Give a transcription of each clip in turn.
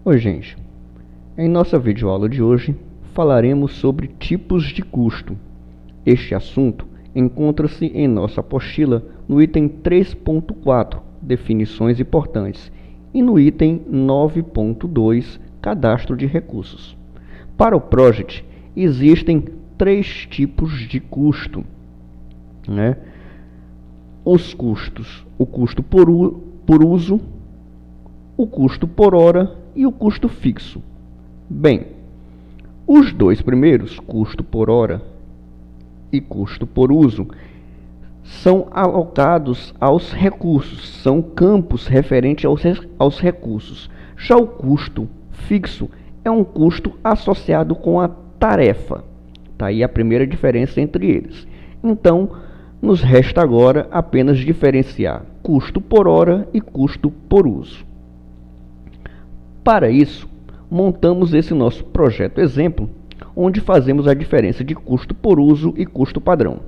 Oi, gente. Em nossa videoaula de hoje, falaremos sobre tipos de custo. Este assunto encontra-se em nossa apostila no item 3.4, definições importantes, e no item 9.2, cadastro de recursos. Para o Project, existem três tipos de custo, né? Os custos: o custo por uso, o custo por hora e o custo fixo. Bem, os dois primeiros, custo por hora e custo por uso, são alocados aos recursos, são campos referentes aos recursos. Já o custo fixo é um custo associado com a tarefa. Está aí a primeira diferença entre eles. Então, nos resta agora apenas diferenciar custo por hora e custo por uso. Para isso, montamos esse nosso projeto exemplo, onde fazemos a diferença de custo por uso e custo padrão.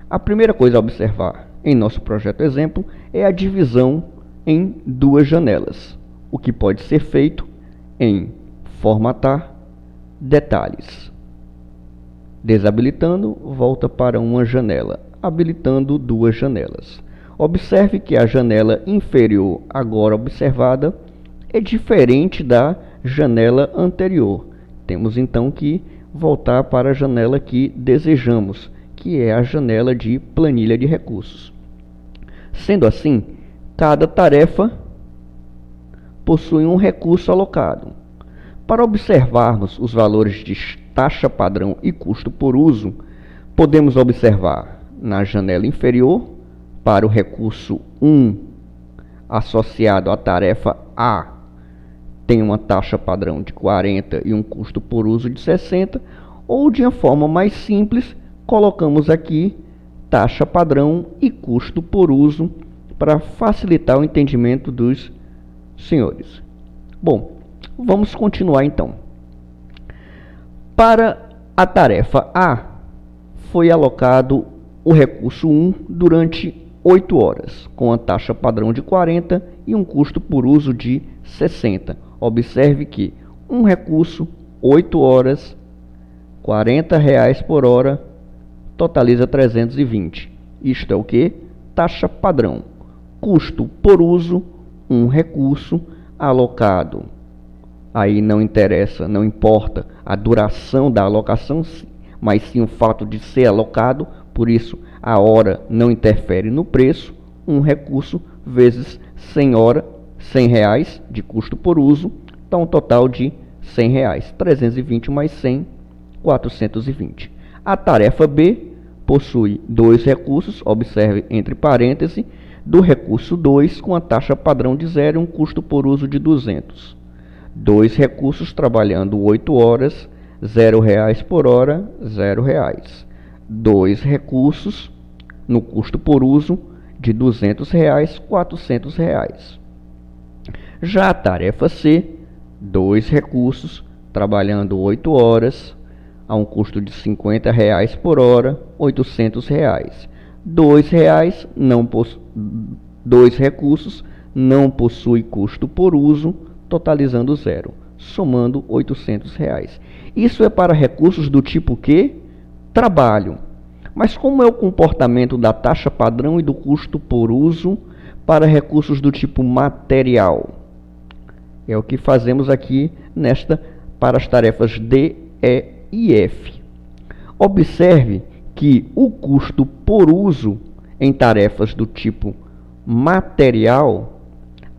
A primeira coisa a observar em nosso projeto exemplo é a divisão em duas janelas, o que pode ser feito em formatar, detalhes. Desabilitando, volta para uma janela, habilitando duas janelas. Observe que a janela inferior agora observada é diferente da janela anterior. Temos então que voltar para a janela que desejamos, que é a janela de planilha de recursos. Sendo assim, cada tarefa possui um recurso alocado. Para observarmos os valores de taxa padrão e custo por uso, podemos observar na janela inferior, para o recurso 1 associado à tarefa A, tem uma taxa padrão de 40 e um custo por uso de 60, ou de uma forma mais simples, colocamos aqui taxa padrão e custo por uso para facilitar o entendimento dos senhores. Bom, vamos continuar então. Para a tarefa A, foi alocado o recurso 1 durante 8 horas, com a taxa padrão de 40 e um custo por uso de 60. Observe que um recurso, 8 horas, R$40 por hora, totaliza 320. Isto é o que? Taxa padrão. Custo por uso, um recurso alocado. Aí não interessa, não importa a duração da alocação, mas sim o fato de ser alocado, por isso a hora não interfere no preço. Um recurso vezes 100 horas, R$100 de custo por uso, dá um total de R$100. 320 mais 100, 420. A tarefa B possui dois recursos, observe entre parênteses, do recurso 2 com a taxa padrão de 0 e um custo por uso de 200. Dois recursos trabalhando 8 horas, R$0 por hora, R$0. Dois recursos no custo por uso de R$200, R$400. Já a tarefa C, dois recursos, trabalhando 8 horas, a um custo de R$50 por hora, R$800. Dois recursos não possui custo por uso, totalizando 0, somando R$800. Isso é para recursos do tipo que? Trabalho. Mas como é o comportamento da taxa padrão e do custo por uso para recursos do tipo material? É o que fazemos aqui para as tarefas D, E e F. Observe que o custo por uso em tarefas do tipo material,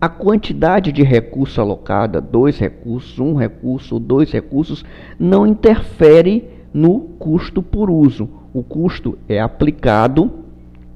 a quantidade de recurso alocada, 2 recursos, 1 recurso, 2 recursos, não interfere no custo por uso. O custo é aplicado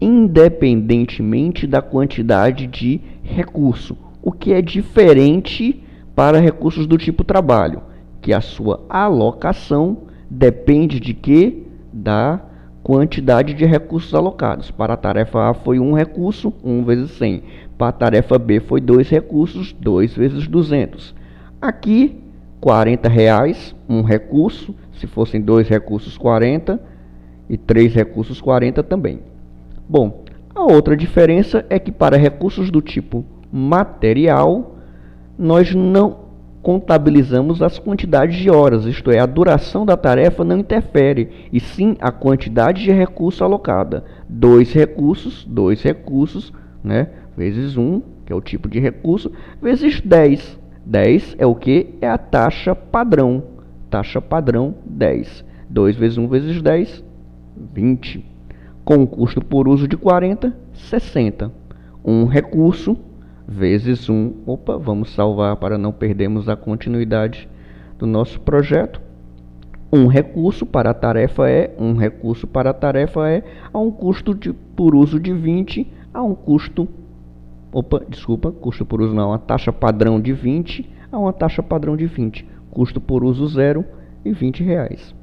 independentemente da quantidade de recurso, o que é diferente para recursos do tipo trabalho, que a sua alocação depende de quê? Da quantidade de recursos alocados. Para a tarefa A foi 1 recurso, 1 vezes 100. Para a tarefa B foi 2 recursos, 2 vezes 200. Aqui, R$40, 1 recurso. Se fossem 2 recursos, 40. E 3 recursos, 40 também. Bom, a outra diferença é que para recursos do tipo material, nós não contabilizamos as quantidades de horas, isto é, a duração da tarefa não interfere, e sim a quantidade de recurso alocada. Dois recursos, né, vezes 1, que é o tipo de recurso, vezes 10. 10 é o que? É a taxa padrão. Taxa padrão 10. 2 vezes 1 vezes 10, 20. Com um custo por uso de 40, 60. Um recurso vezes 1. Opa, vamos salvar para não perdermos a continuidade do nosso projeto. Um recurso para a tarefa a um custo por uso de 20, a um custo... custo por uso não, a taxa padrão de 20 a uma taxa padrão de 20. Custo por uso 0 e R$20.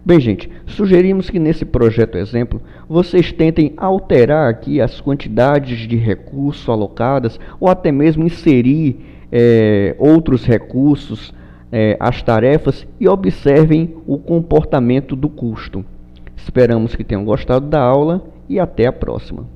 Bem, gente, sugerimos que nesse projeto exemplo, vocês tentem alterar aqui as quantidades de recursos alocadas ou até mesmo inserir outros recursos às tarefas e observem o comportamento do custo. Esperamos que tenham gostado da aula e até a próxima.